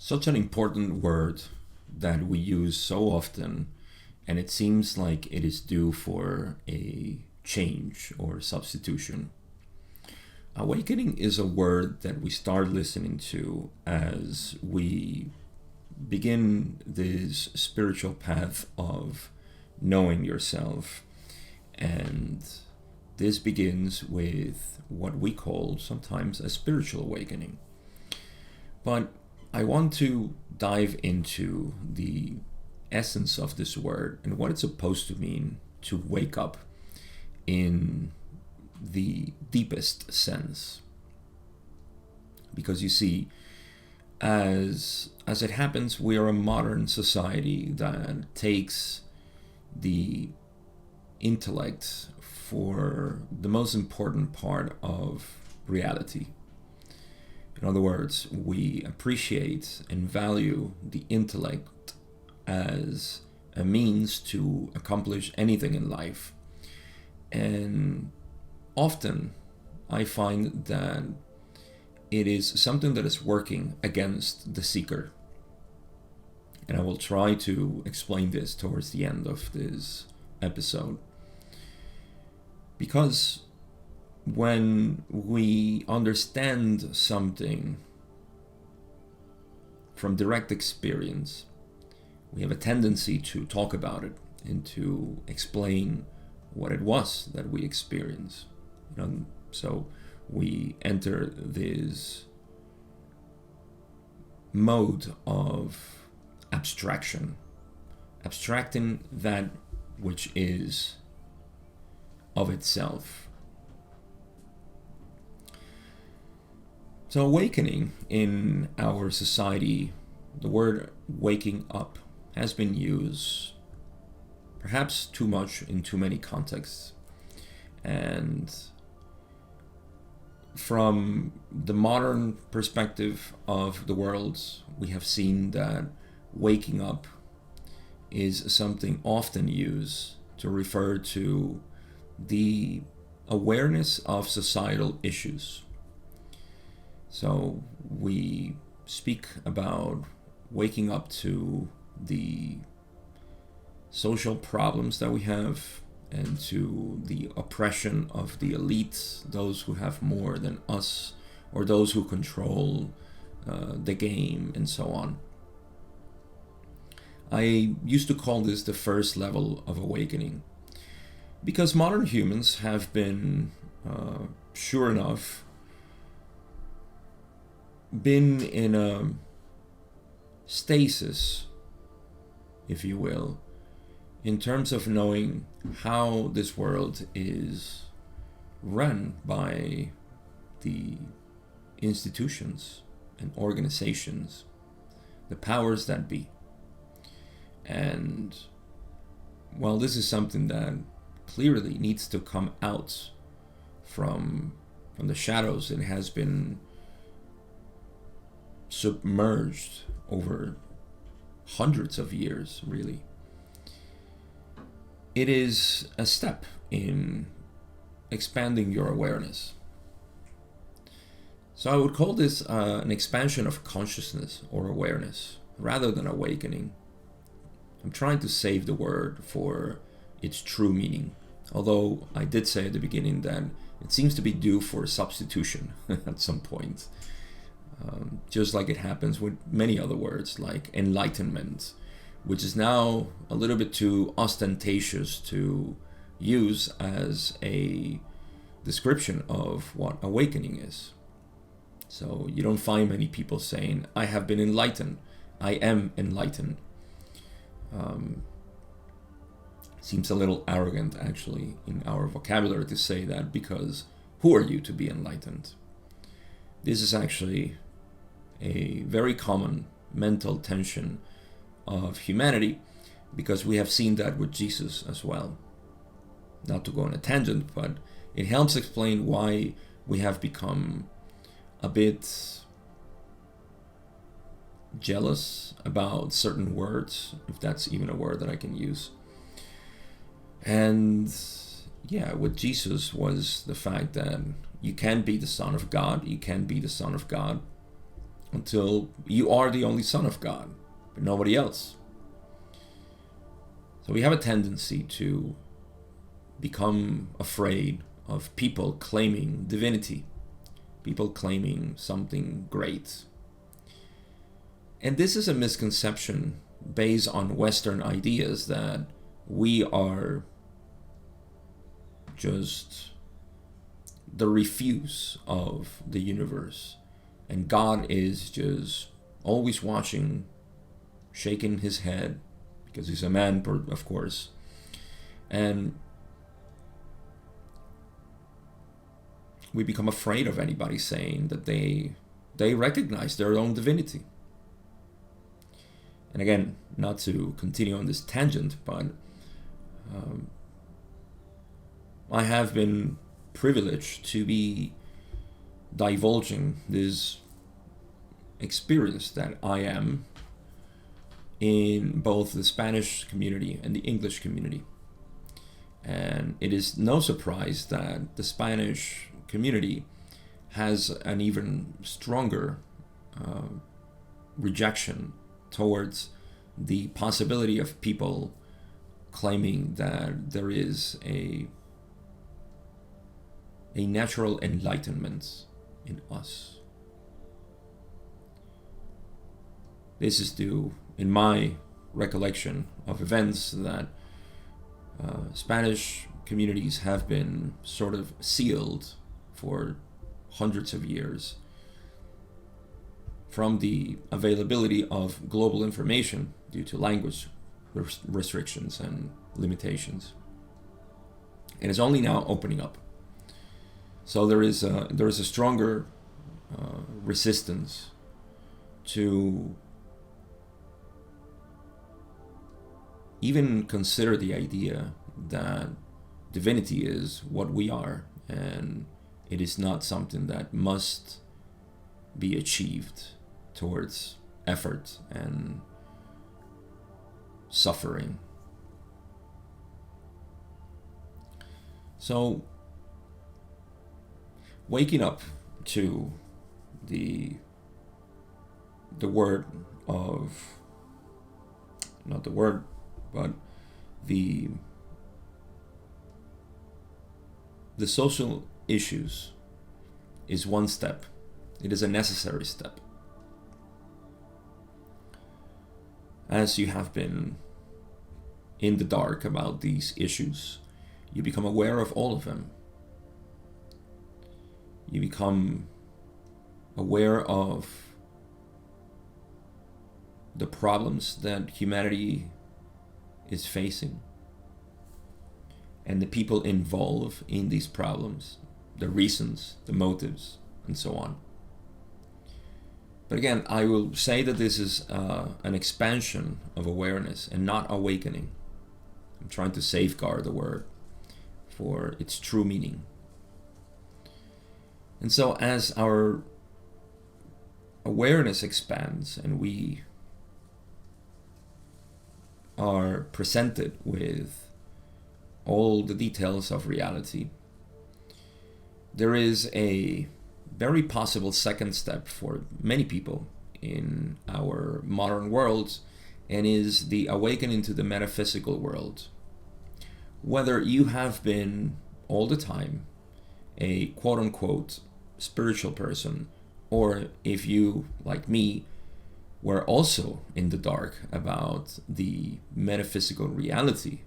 Such an important word that we use so often, and it seems like it is due for a change or substitution. Awakening is a word that we start listening to as we begin this spiritual path of knowing yourself. And this begins with what we call sometimes a spiritual awakening. But I want to dive into the essence of this word and what it's supposed to mean to wake up in the deepest sense. Because you see, as it happens, we are a modern society that takes the intellect for the most important part of reality. In other words, we appreciate and value the intellect as a means to accomplish anything in life. And often I find that it is something that is working against the seeker. And I will try to explain this towards the end of this episode. Because when we understand something from direct experience, we have a tendency to talk about it and to explain what it was that we experienced. So we enter this mode of abstraction, abstracting that which is of itself. So awakening in our society, the word waking up has been used perhaps too much in too many contexts. And from the modern perspective of the world, we have seen that waking up is something often used to refer to the awareness of societal issues. So we speak about waking up to the social problems that we have and to the oppression of the elites, those who have more than us, or those who control the game, and so on. I used to call this the first level of awakening, because modern humans have been, sure enough, been in a stasis, if you will, in terms of knowing how this world is run by the institutions and organizations, the powers that be. And while this is something that clearly needs to come out from the shadows, it has been submerged over hundreds of years, really. It is a step in expanding your awareness. So I would call this an expansion of consciousness or awareness rather than awakening. I'm trying to save the word for its true meaning, although I did say at the beginning that it seems to be due for substitution at some point. Just like it happens with many other words like enlightenment, which is now a little bit too ostentatious to use as a description of what awakening is. So you don't find many people saying, I have been enlightened, I am enlightened. Seems a little arrogant actually in our vocabulary to say that, because who are you to be enlightened? This is actually a very common mental tension of humanity, because we have seen that with Jesus as well. Not to go on a tangent, but it helps explain why we have become a bit jealous about certain words, if that's even a word that I can use. And yeah, with Jesus was the fact that you can be the Son of God, you can be the Son of God until you are the only Son of God, but nobody else. So we have a tendency to become afraid of people claiming divinity, people claiming something great. And this is a misconception based on Western ideas that we are just the refuse of the universe, and God is just always watching, shaking his head, because he's a man, of course. And we become afraid of anybody saying that they recognize their own divinity. And again, not to continue on this tangent, but I have been privileged to be divulging this experience that I am in both the Spanish community and the English community. And it is no surprise that the Spanish community has an even stronger rejection towards the possibility of people claiming that there is a natural enlightenment in us. This is due, in my recollection of events, that Spanish communities have been sort of sealed for hundreds of years from the availability of global information due to language restrictions and limitations. And it's only now opening up. So there is a stronger resistance to even consider the idea that divinity is what we are, and it is not something that must be achieved towards effort and suffering. So, waking up to the word of, not the word, but the social issues is one step. It is a necessary step. As you have been in the dark about these issues, you become aware of all of them. You become aware of the problems that humanity is facing and the people involved in these problems, the reasons, the motives, and so on. But again, I will say that this is an expansion of awareness and not awakening. I'm trying to safeguard the word for its true meaning. And so as our awareness expands and we are presented with all the details of reality, there is a very possible second step for many people in our modern world, and is the awakening to the metaphysical world. Whether you have been all the time a quote-unquote spiritual person, or if you, like me, were also in the dark about the metaphysical reality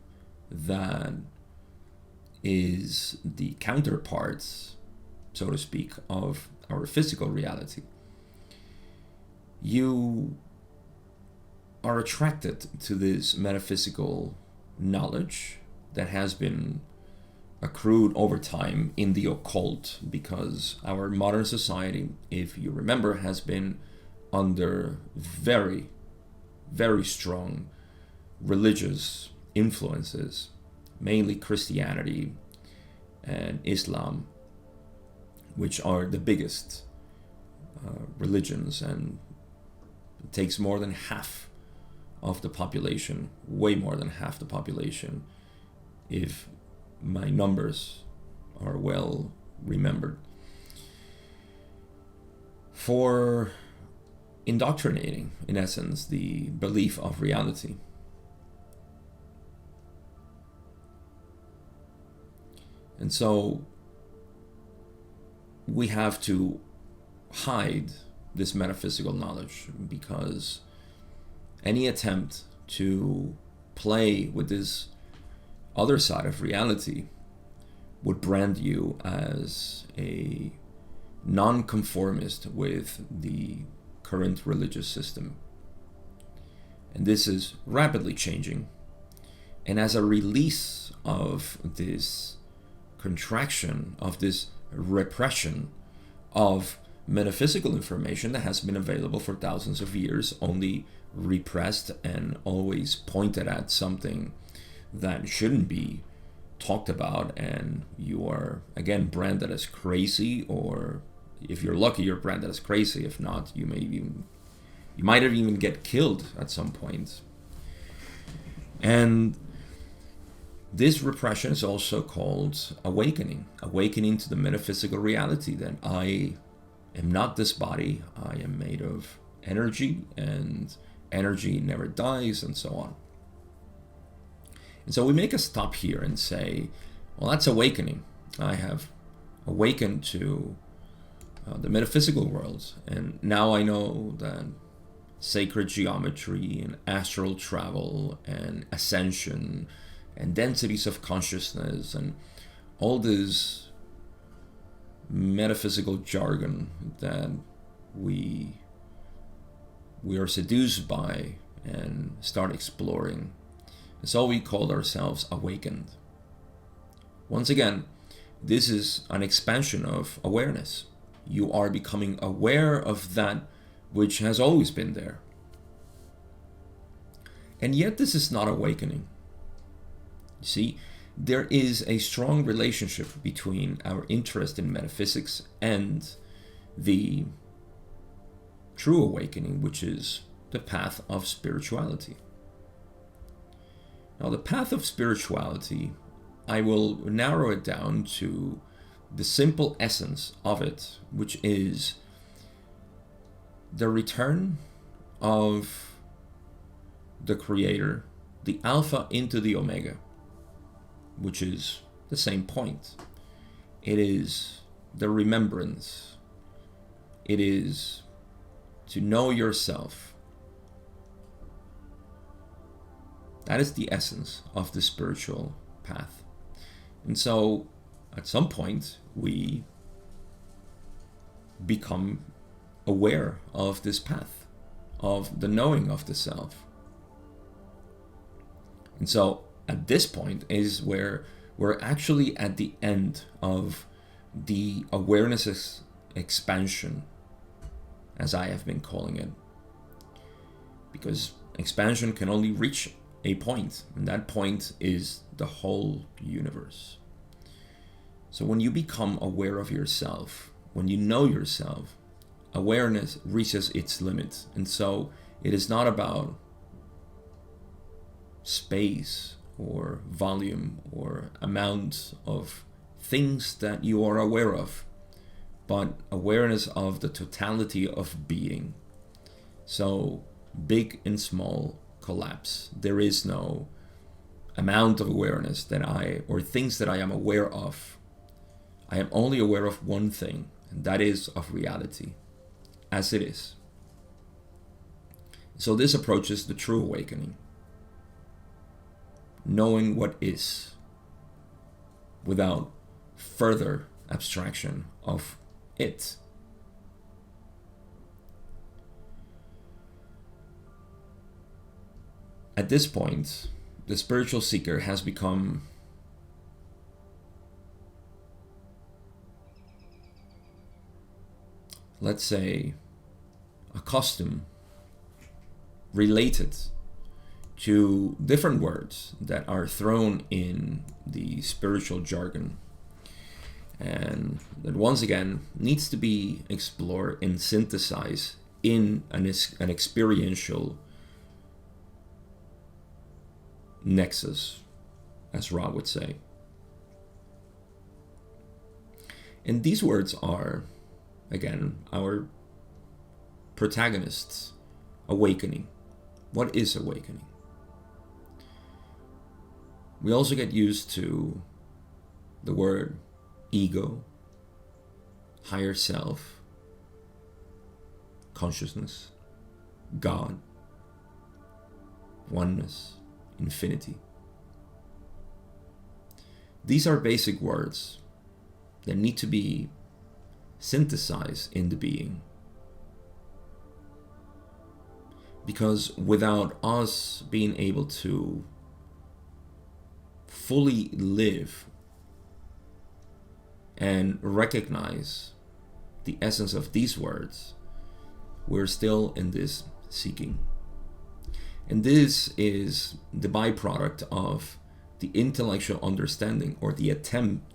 that is the counterparts, so to speak, of our physical reality, you are attracted to this metaphysical knowledge that has been accrued over time in the occult, because our modern society, if you remember, has been under very, very strong religious influences, mainly Christianity and Islam, which are the biggest religions, and it takes more than half of the population, way more than half the population, if my numbers are well remembered. For indoctrinating, in essence, the belief of reality. And so we have to hide this metaphysical knowledge, because any attempt to play with this other side of reality would brand you as a nonconformist with the current religious system. And this is rapidly changing. And as a release of this contraction, of this repression of metaphysical information that has been available for thousands of years, only repressed and always pointed at something that shouldn't be talked about, and you are again branded as crazy, or if you're lucky you're branded as crazy. If not, you might even get killed at some point. And this repression is also called awakening to the metaphysical reality that I am not this body, I am made of energy, and energy never dies, and so on. And so we make a stop here and say, well, that's awakening. I have awakened to the metaphysical world, and now I know that sacred geometry and astral travel and ascension and densities of consciousness and all this metaphysical jargon that we are seduced by and start exploring. And so we called ourselves awakened. Once again, this is an expansion of awareness. You are becoming aware of that which has always been there. And yet this is not awakening. You see, there is a strong relationship between our interest in metaphysics and the true awakening, which is the path of spirituality. Now, the path of spirituality, I will narrow it down to the simple essence of it, which is the return of the Creator, the Alpha into the Omega, which is the same point. It is the remembrance. It is to know yourself. That is the essence of the spiritual path. And so at some point we become aware of this path, of the knowing of the self. And so at this point is where we're actually at the end of the awareness expansion, as I have been calling it. Because expansion can only reach a point, and that point is the whole universe. So when you become aware of yourself, when you know yourself, awareness reaches its limit. And so it is not about space or volume or amount of things that you are aware of, but awareness of the totality of being. So big and small collapse. There is no amount of awareness or things that I am aware of. I am only aware of one thing, and that is of reality as it is. So this approaches the true awakening, knowing what is without further abstraction of it. At this point, the spiritual seeker has become let's say accustomed, related to different words that are thrown in the spiritual jargon, and that once again needs to be explored and synthesized in an experiential nexus, as Ra would say. And these words are, again, our protagonists, awakening. What is awakening? We also get used to the word ego, higher self, consciousness, God, oneness, infinity. These are basic words that need to be synthesized in the being. Because without us being able to fully live and recognize the essence of these words, we're still in this seeking. And this is the byproduct of the intellectual understanding, or the attempt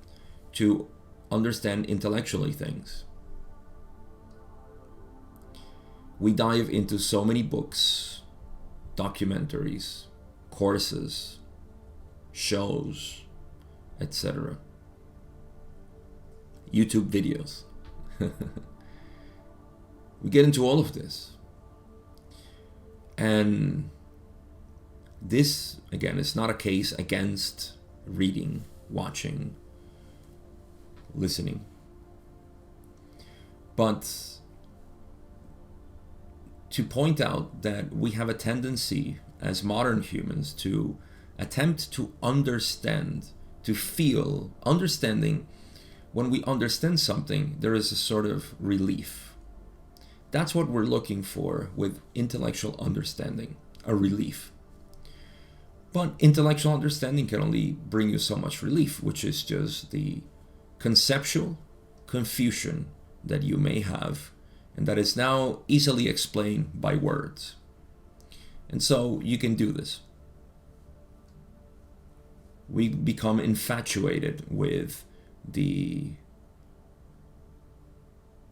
to understand intellectually things. We dive into so many books, documentaries, courses, shows, etc. YouTube videos. We get into all of this. And this, again, is not a case against reading, watching, listening. But to point out that we have a tendency as modern humans to attempt to understand, to feel. Understanding, when we understand something, there is a sort of relief. That's what we're looking for with intellectual understanding, a relief. But intellectual understanding can only bring you so much relief, which is just the conceptual confusion that you may have, and that is now easily explained by words. And so you can do this. We become infatuated with the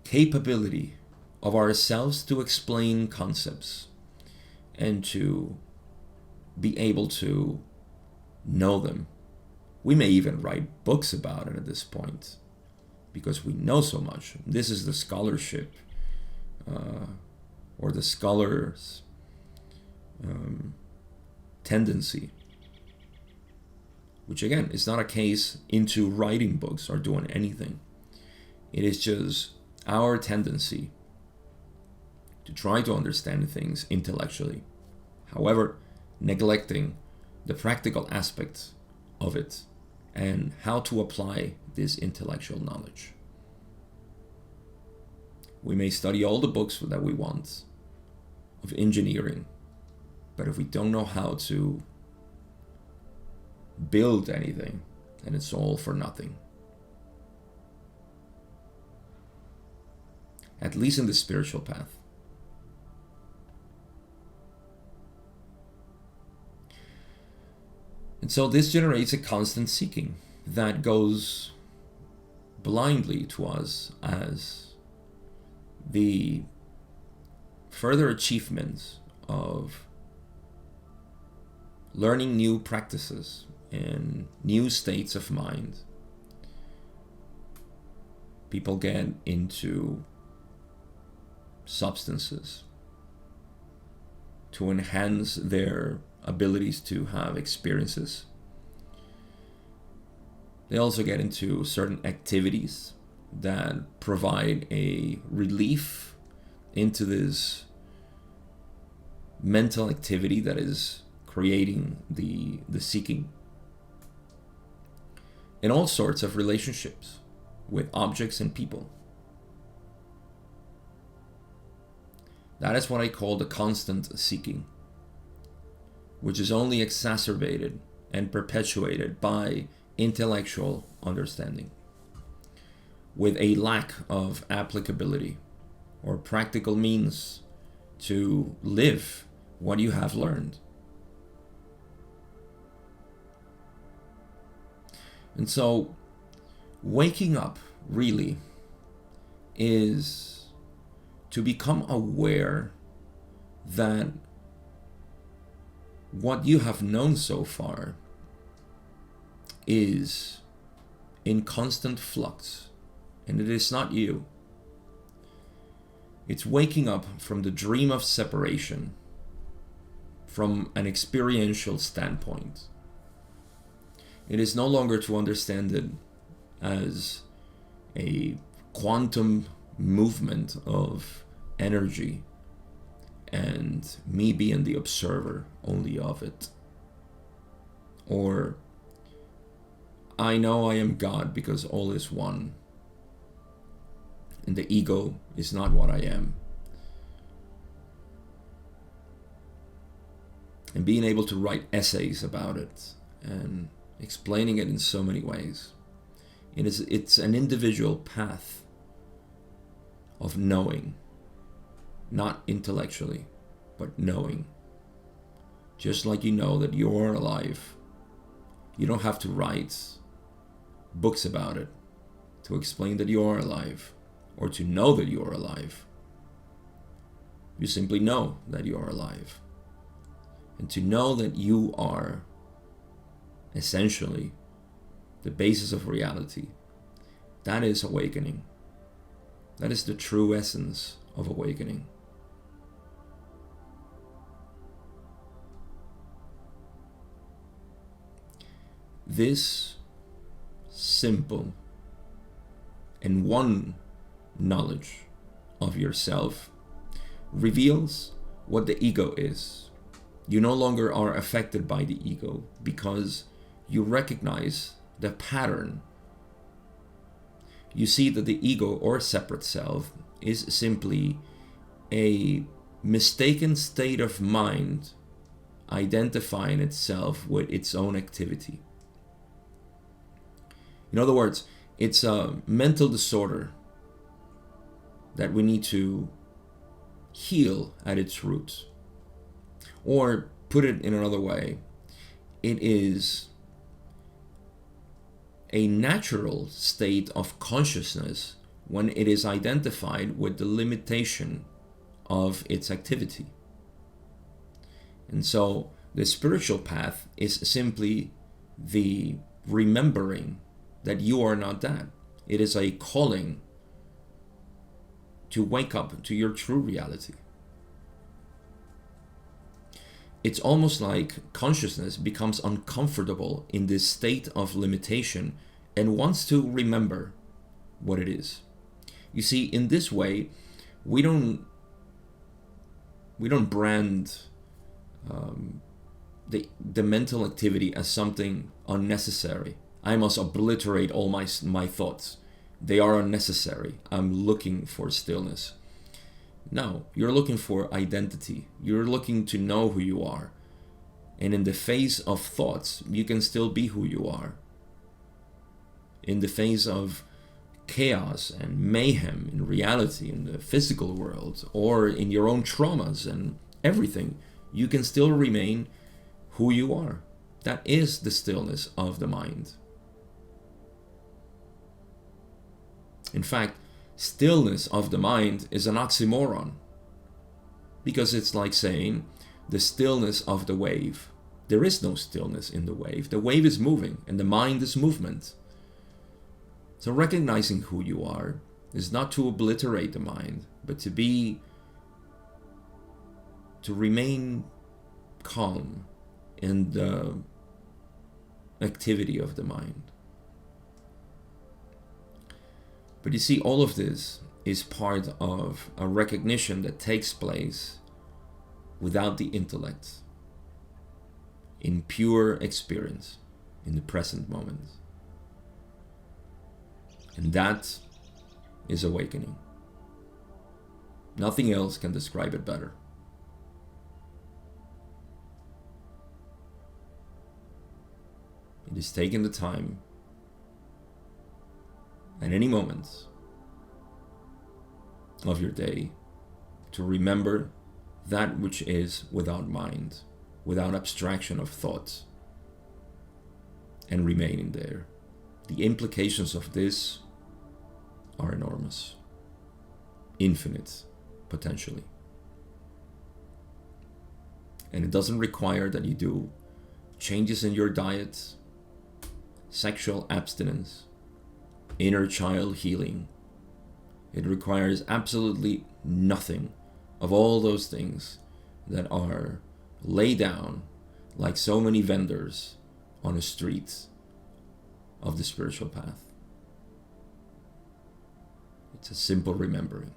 capability of ourselves to explain concepts and to be able to know them. We may even write books about it at this point because we know so much. This is the scholarship or the scholar's tendency, which again is not a case into writing books or doing anything. It is just our tendency to try to understand things intellectually, however, neglecting the practical aspects of it and how to apply this intellectual knowledge. We may study all the books that we want of engineering, but if we don't know how to build anything, then it's all for nothing. At least in the spiritual path. And so this generates a constant seeking that goes blindly to us as the further achievements of learning new practices and new states of mind. People get into substances to enhance their abilities to have experiences. They also get into certain activities that provide a relief into this mental activity that is creating the seeking. In all sorts of relationships with objects and people. That is what I call the constant seeking, which is only exacerbated and perpetuated by intellectual understanding, with a lack of applicability or practical means to live what you have learned. And so, waking up really is to become aware that what you have known so far is in constant flux, and it is not you. It's waking up from the dream of separation from an experiential standpoint. It is no longer to understand it as a quantum movement of energy and me being the observer only of it. Or I know I am God because all is one, and the ego is not what I am. And being able to write essays about it and explaining it in so many ways. It's an individual path of knowing, not intellectually, but knowing. Just like you know that you're alive, you don't have to write books about it to explain that you are alive or to know that you are alive. You simply know that you are alive. And to know that you are essentially the basis of reality, that is awakening. That is the true essence of awakening. This simple and one knowledge of yourself reveals what the ego is. You no longer are affected by the ego because you recognize the pattern. You see that the ego or separate self is simply a mistaken state of mind identifying itself with its own activity. In other words, it's a mental disorder that we need to heal at its roots. Or put it in another way, it is a natural state of consciousness when it is identified with the limitation of its activity. And so the spiritual path is simply the remembering that you are not that. It is a calling to wake up to your true reality. It's almost like consciousness becomes uncomfortable in this state of limitation and wants to remember what it is. You see, in this way, we don't brand the mental activity as something unnecessary. I must obliterate all my thoughts. They are unnecessary. I'm looking for stillness. No, you're looking for identity. You're looking to know who you are. And in the face of thoughts, you can still be who you are. In the face of chaos and mayhem in reality, in the physical world, or in your own traumas and everything, you can still remain who you are. That is the stillness of the mind. In fact, stillness of the mind is an oxymoron, because it's like saying the stillness of the wave. There is no stillness in the wave. The wave is moving and the mind is movement. So recognizing who you are is not to obliterate the mind, but to remain calm in the activity of the mind. But you see, all of this is part of a recognition that takes place without the intellect, in pure experience, in the present moment. And that is awakening. Nothing else can describe it better. It is taking the time at any moment of your day to remember that which is without mind, without abstraction of thought, and remaining there. The implications of this are enormous, infinite, potentially. And it doesn't require that you do changes in your diet, sexual abstinence, inner child healing, It requires absolutely nothing of all those things that are laid down like so many vendors on a street of the spiritual path. It's a simple remembering.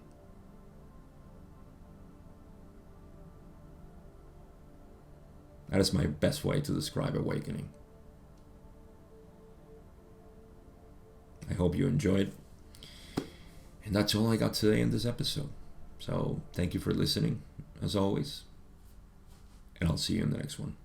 That is my best way to describe awakening. I hope you enjoyed. And that's all I got today in this episode. So thank you for listening, as always. And I'll see you in the next one.